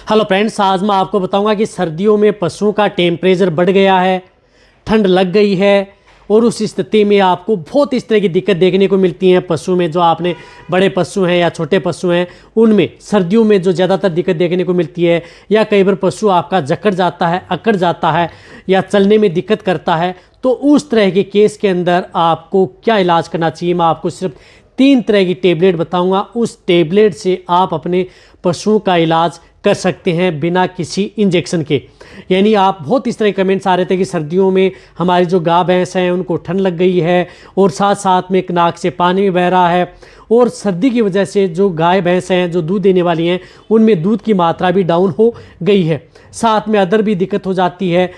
Hello friends, आज मैं आपको बताऊंगा कि सर्दियों में पशुओं का टेम्परेचर बढ़ गया है, ठंड लग गई है और उस स्थिति में आपको बहुत इस तरह की दिक्कत देखने को मिलती है। पशु में जो आपने बड़े पशु हैं या छोटे पशु हैं उनमें सर्दियों में जो ज़्यादातर दिक्कत देखने को मिलती है, या कई बार पशु आपका जकड़ जाता है, अकड़ जाता है या चलने में दिक्कत करता है, तो उस तरह के केस के अंदर आपको क्या इलाज करना चाहिए। मैं आपको सिर्फ 3 तरह की टेबलेट बताऊंगा। उस टेबलेट से आप अपने पशुओं का इलाज कर सकते हैं बिना किसी इंजेक्शन के। यानी आप बहुत इस तरह के कमेंट्स आ रहे थे कि सर्दियों में हमारी जो गाय भैंस हैं उनको ठंड लग गई है और साथ साथ में नाक से पानी भी बह रहा है, और सर्दी की वजह से जो गाय भैंस हैं जो दूध देने वाली हैं उनमें दूध की मात्रा भी डाउन हो गई है, साथ में अदर भी दिक्कत हो जाती है,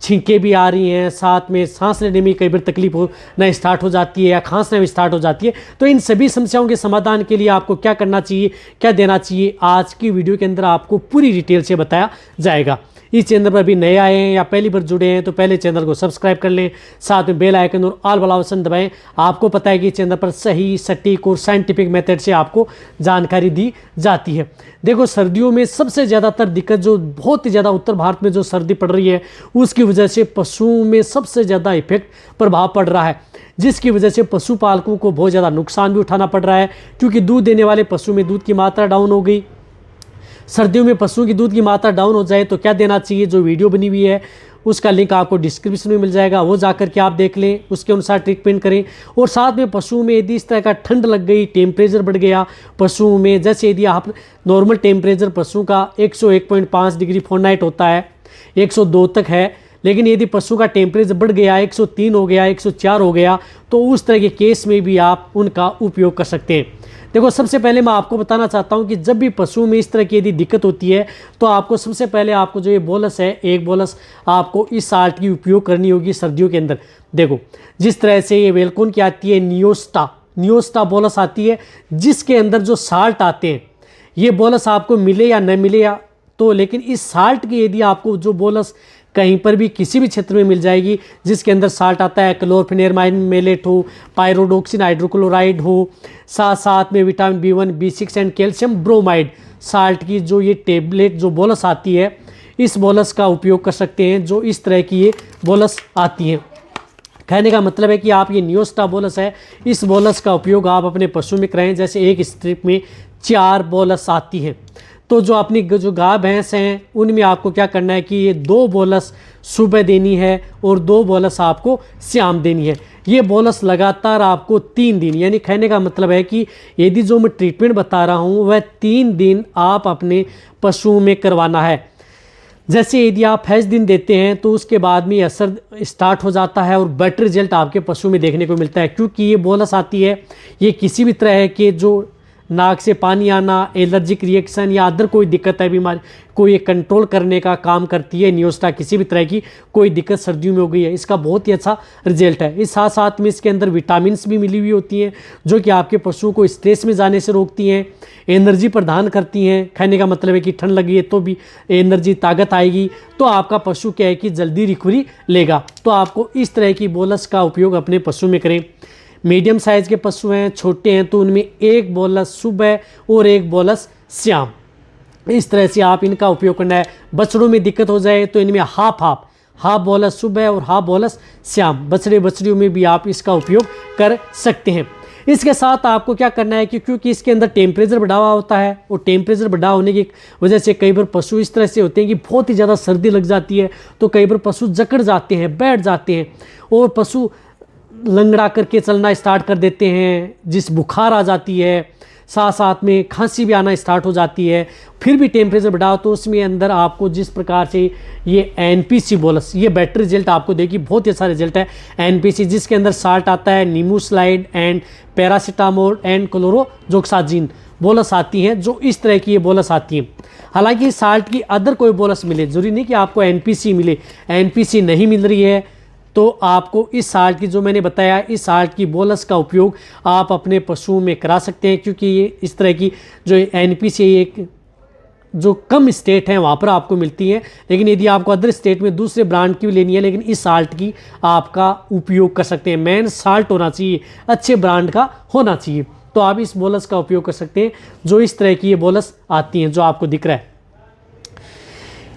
छींकें भी आ रही हैं, साथ में सांस लेने में कई बार तकलीफ होना स्टार्ट हो जाती है या खांसना भी स्टार्ट हो जाती है। तो इन सभी समस्याओं के समाधान के लिए आपको क्या करना चाहिए, क्या देना चाहिए, आज की वीडियो के अंदर आपको पूरी डिटेल से बताया जाएगा। इस चैनल पर अभी नए आए हैं या पहली बार जुड़े हैं तो पहले चैनल को सब्सक्राइब कर लें, साथ में बेल आइकन और ऑल वाला ऑप्शन दबाएं। आपको पता है कि इस चैनल पर सही, सटीक और साइंटिफिक मेथड से आपको जानकारी दी जाती है। देखो, सर्दियों में सबसे ज़्यादातर दिक्कत जो बहुत ही ज़्यादा उत्तर भारत में जो सर्दी पड़ रही है उसकी वजह से पशुओं में सबसे ज़्यादा इफेक्ट प्रभाव पड़ रहा है, जिसकी वजह से पशुपालकों को बहुत ज़्यादा नुकसान भी उठाना पड़ रहा है, क्योंकि दूध देने वाले पशु में दूध की मात्रा डाउन हो गई। सर्दियों में पशुओं की दूध की मात्रा डाउन हो जाए तो क्या देना चाहिए, जो वीडियो बनी हुई है उसका लिंक आपको डिस्क्रिप्शन में मिल जाएगा, वो जाकर के आप देख लें, उसके अनुसार ट्रीटमेंट करें। और साथ में पशुओं में यदि इस तरह का ठंड लग गई, टेम्परेचर बढ़ गया पशुओं में, जैसे यदि आप नॉर्मल टेम्परेचर पशु का 101.5 डिग्री फ़ारेनहाइट होता है, 102 तक है, लेकिन यदि पशु का टेम्परेचर बढ़ गया, 103 हो गया, 104 हो गया, तो उस तरह के केस में भी आप उनका उपयोग कर सकते हैं। देखो, सबसे पहले मैं आपको बताना चाहता हूं कि जब भी पशु में इस तरह की यदि दिक्कत होती है तो आपको सबसे पहले आपको जो ये बोलस है, एक बोलस आपको इस साल्ट की उपयोग करनी होगी सर्दियों के अंदर। देखो, जिस तरह से ये वेलकोन की आती है, नियोस्टा बोलस आती है, जिसके अंदर जो साल्ट आते हैं, ये बोलस आपको मिले या न मिले या तो, लेकिन इस साल्ट की यदि आपको जो बोलस कहीं पर भी किसी भी क्षेत्र में मिल जाएगी जिसके अंदर साल्ट आता है, क्लोरफेनेरमाइन मेलेट हो, पायरोडोक्सिन हाइड्रोक्लोराइड हो, साथ साथ में vitamin B1, B6 and calcium bromide salt की जो ये टेबलेट जो बोलस आती है, इस बोलस का उपयोग कर सकते हैं। जो इस तरह की ये बोलस आती हैं, कहने का मतलब है कि आप ये नियोस्टा बोलस है, इस बोलस का उपयोग आप अपने पशु में कराएं। जैसे एक स्ट्रिप में 4 बोलस आती हैं, तो जो अपनी जो गाय भैंस हैं उनमें आपको क्या करना है कि ये 2 बोलस सुबह देनी है और 2 बोलस आपको शाम देनी है। ये बोलस लगातार आपको 3 दिन, यानी कहने का मतलब है कि यदि जो मैं ट्रीटमेंट बता रहा हूँ वह 3 दिन आप अपने पशुओं में करवाना है। जैसे यदि आप 5 दिन देते हैं तो उसके बाद में असर स्टार्ट हो जाता है और बेटर रिजल्ट आपके पशु में देखने को मिलता है, क्योंकि ये बोलस आती है, ये किसी भी तरह के जो नाक से पानी आना, एलर्जिक रिएक्शन या अदर कोई दिक्कत है, बीमारी कोई कंट्रोल करने का काम करती है। नियोस्टा किसी भी तरह की कोई दिक्कत सर्दियों में हो गई है, इसका बहुत ही अच्छा रिजल्ट है। इस साथ साथ में इसके अंदर विटामिन्स भी मिली हुई होती हैं जो कि आपके पशुओं को स्ट्रेस में जाने से रोकती हैं, एनर्जी प्रदान करती हैं। कहने का मतलब है कि ठंड लगी है तो भी एनर्जी, ताकत आएगी, तो आपका पशु क्या है कि जल्दी रिकवरी लेगा। तो आपको इस तरह की बोलस का उपयोग अपने पशु में करें। मीडियम साइज़ के पशु हैं, छोटे हैं, तो उनमें 1 बोलस सुबह और 1 बोलस शाम, इस तरह से आप इनका उपयोग करना है। बछड़ों में दिक्कत हो जाए तो इनमें हाफ बोलस सुबह और हाफ बोलस शाम, बछड़ियों में भी आप इसका उपयोग कर सकते हैं। इसके साथ आपको क्या करना है कि क्योंकि इसके अंदर टेम्परेचर बढ़ा हुआ होता है और टेम्परेचर बढ़ा होने की वजह से कई बार पशु इस तरह से होते हैं कि बहुत ही ज़्यादा सर्दी लग जाती है, तो कई बार पशु जकड़ जाते हैं, बैठ जाते हैं और पशु लंगड़ा करके चलना स्टार्ट कर देते हैं, जिस बुखार आ जाती है, साथ साथ में खांसी भी आना स्टार्ट हो जाती है। फिर भी टेम्परेचर बढ़ाओ तो उसमें अंदर आपको जिस प्रकार से ये NPC बोलस, ये बेटर रिजल्ट आपको देगी, बहुत ही अच्छा रिजल्ट है। NPC जिसके अंदर साल्ट आता है, नीमूस्लाइड एंड पैरासीटामोल एंड क्लोरोजोक्साजिन बोलस आती हैं, जो इस तरह की ये बोलस आती हैं। हालांकि साल्ट की अदर कोई बोलस मिले, जरूरी नहीं कि आपको NPC मिले, NPC नहीं मिल रही है तो आपको इस साल्ट की जो मैंने बताया, इस साल्ट की बोलस का उपयोग आप अपने पशुओं में करा सकते हैं, क्योंकि ये इस तरह की जो NPC एक जो कम स्टेट हैं वहाँ पर आपको मिलती हैं, लेकिन यदि आपको अदर स्टेट में दूसरे ब्रांड की भी लेनी है, लेकिन इस साल्ट की आपका उपयोग कर सकते हैं। मेन साल्ट होना चाहिए, अच्छे ब्रांड का होना चाहिए, तो आप इस बोलस का उपयोग कर सकते हैं जो इस तरह की ये बोलस आती हैं जो आपको दिख रहा है।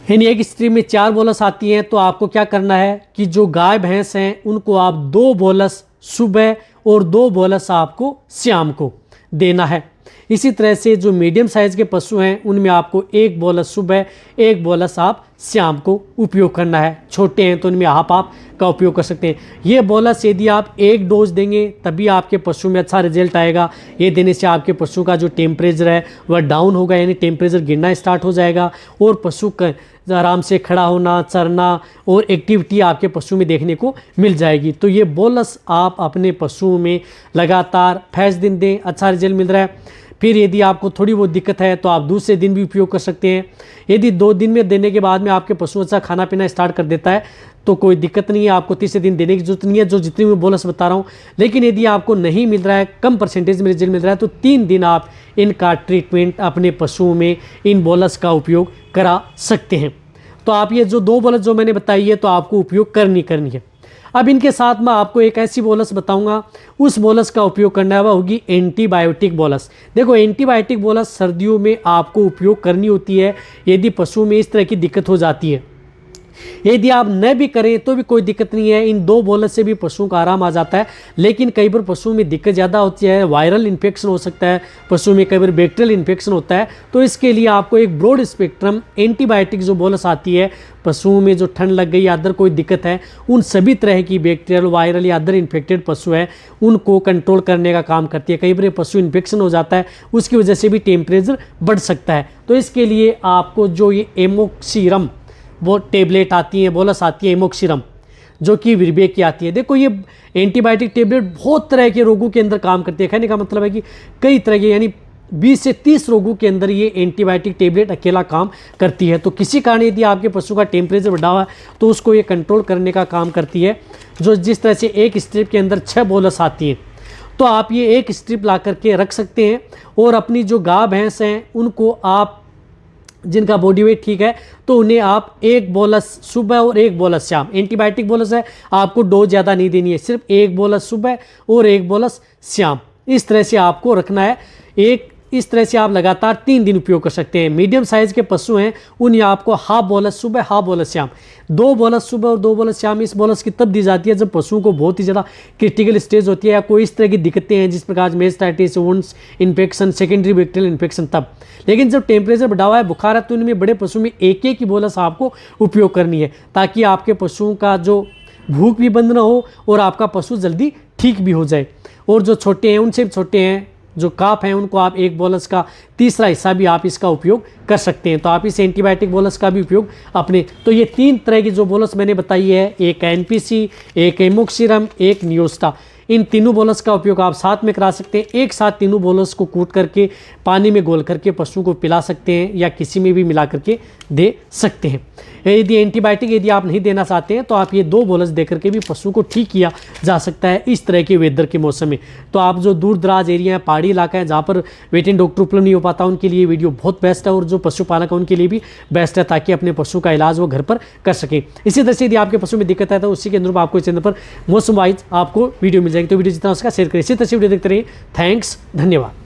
यानी एक स्ट्रिप में 4 बोलस आती हैं, तो आपको क्या करना है कि जो गाय भैंस हैं उनको आप 2 बोलस सुबह और 2 बोलस आपको शाम को देना है। इसी तरह से जो मीडियम साइज़ के पशु हैं उनमें आपको 1 बोलस सुबह 1 बोलस आप शाम को उपयोग करना है। छोटे हैं तो उनमें हाफ आप का उपयोग कर सकते हैं। ये बोलस यदि आप 1 डोज देंगे तभी आपके पशु में अच्छा रिजल्ट आएगा। ये देने से आपके पशु का जो टेम्परेचर है वह डाउन होगा, यानी टेम्परेचर गिरना स्टार्ट हो जाएगा और पशु का आराम से खड़ा होना, चरना और एक्टिविटी आपके पशु में देखने को मिल जाएगी। तो ये बोलस आप अपने पशुओं में लगातार 5 दिन दें, अच्छा रिजल्ट मिल रहा है। फिर यदि आपको थोड़ी बहुत दिक्कत है तो आप दूसरे दिन भी उपयोग कर सकते हैं। यदि 2 दिन में देने के बाद में आपके पशु अच्छा खाना पीना स्टार्ट कर देता है तो कोई दिक्कत नहीं है, आपको तीसरे दिन देने की जरूरत नहीं है, जो जितनी मैं बोलस बता रहा हूँ। लेकिन यदि आपको नहीं मिल रहा है, कम परसेंटेज में रिजल्ट मिल रहा है, तो 3 दिन आप इनका ट्रीटमेंट अपने पशुओं में इन बोलस का उपयोग करा सकते हैं। तो आप ये जो 2 बोलस जो मैंने बताई है तो आपको उपयोग करनी है। अब इनके साथ मैं आपको एक ऐसी बोलस बताऊंगा, उस बोलस का उपयोग करना है, वह होगी एंटीबायोटिक बोलस। देखो, एंटीबायोटिक बोलस सर्दियों में आपको उपयोग करनी होती है यदि पशु में इस तरह की दिक्कत हो जाती है। यदि आप न भी करें तो भी कोई दिक्कत नहीं है, इन 2 बोलस से भी पशुओं का आराम आ जाता है। लेकिन कई बार पशुओं में दिक्कत ज़्यादा होती है, वायरल इन्फेक्शन हो सकता है पशु में, कई बार बैक्टीरियल इन्फेक्शन होता है, तो इसके लिए आपको एक ब्रॉड स्पेक्ट्रम एंटीबायोटिक जो बोलस आती है, पशुओं में जो ठंड लग गई या अदर कोई दिक्कत है, उन सभी तरह की बैक्टीरियल, वायरल या अदर इन्फेक्टेड पशु है उनको कंट्रोल करने का काम करती है। कई बार पशु इन्फेक्शन हो जाता है, उसकी वजह से भी टेम्परेचर बढ़ सकता है। तो इसके लिए आपको जो ये एमोक्सिरम वो टेबलेट आती है, बोलस आती है एमोक्सिरम, जो कि विरबे की आती है। देखो, ये एंटीबायोटिक टेबलेट बहुत तरह के रोगों के अंदर काम करती है। कहने का मतलब है कि कई तरह के, यानी 20 से 30 रोगों के अंदर ये एंटीबायोटिक टेबलेट अकेला काम करती है। तो किसी कारण यदि आपके पशु का टेम्परेचर बढ़ा हुआ है तो उसको ये कंट्रोल करने का काम करती है। जो जिस तरह से एक स्ट्रिप के अंदर 6 बोलस आती हैं, तो आप ये एक स्ट्रिप ला करके रख सकते हैं और अपनी जो गाय भैंस हैं उनको आप, जिनका बॉडी वेट ठीक है, तो उन्हें आप 1 बोलस सुबह और 1 बोलस शाम, एंटीबायोटिक बोलस है, आपको डोज ज़्यादा नहीं देनी है, सिर्फ 1 बोलस सुबह और 1 बोलस शाम, इस तरह से आपको रखना है। इस तरह से आप लगातार 3 दिन उपयोग कर सकते हैं। मीडियम साइज़ के पशु हैं उन्हें आपको हाफ बोलस सुबह हाफ बोलस शाम, 2 बोलस सुबह और 2 बोलस शाम। इस बोलस की तब दी जाती है जब पशुओं को बहुत ही ज़्यादा क्रिटिकल स्टेज होती है या कोई इस तरह की दिक्कतें हैं, जिस प्रकार mastitis, wounds infection, secondary bacterial infection, तब। लेकिन जब टेम्परेचर बढ़ा हुआ है, बुखार है, तो इनमें बड़े पशु में एक ही बोलस आपको उपयोग करनी है, ताकि आपके पशुओं का जो भूख भी बंद ना हो और आपका पशु जल्दी ठीक भी हो जाए। और जो छोटे हैं, उनसे भी छोटे हैं, जो काफ हैं, उनको आप 1 बोलस का तीसरा हिस्सा भी आप इसका उपयोग कर सकते हैं। तो आप इस एंटीबायोटिक बोलस का भी उपयोग अपने, तो ये 3 तरह की जो बोलस मैंने बताई है, एक एनपीसी, एक एमोक्सिरम, एक नियोस्टा, इन तीनों बोलस का उपयोग आप साथ में करा सकते हैं। एक साथ तीनों बोलस को कूट करके पानी में घोल करके पशुओं को पिला सकते हैं या किसी में भी मिला करके दे सकते हैं। यदि एंटीबायोटिक यदि आप नहीं देना चाहते हैं तो आप ये 2 बोलस दे करके भी पशुओं को ठीक किया जा सकता है इस तरह के वेदर के मौसम में। तो आप जो दूर दराज एरिया है, पहाड़ी इलाका है, जहाँ पर वेटरनरी डॉक्टर उपलब्ध नहीं हो पाता, उनके लिए वीडियो बहुत बेस्ट है, और जो पशुपालक है उनके लिए भी बेस्ट है, ताकि अपने पशु का इलाज वो घर पर कर सकें। इसी तरह से यदि आपके पशु में दिक्कत है तो उसी के अनुरूप आपको इस चैनल पर मौसम वाइज आपको वीडियो मिल जाएगी। तो वीडियो जितना उसका शेयर करें। इसी तरह से वीडियो देखते रहिए। थैंक्स, धन्यवाद।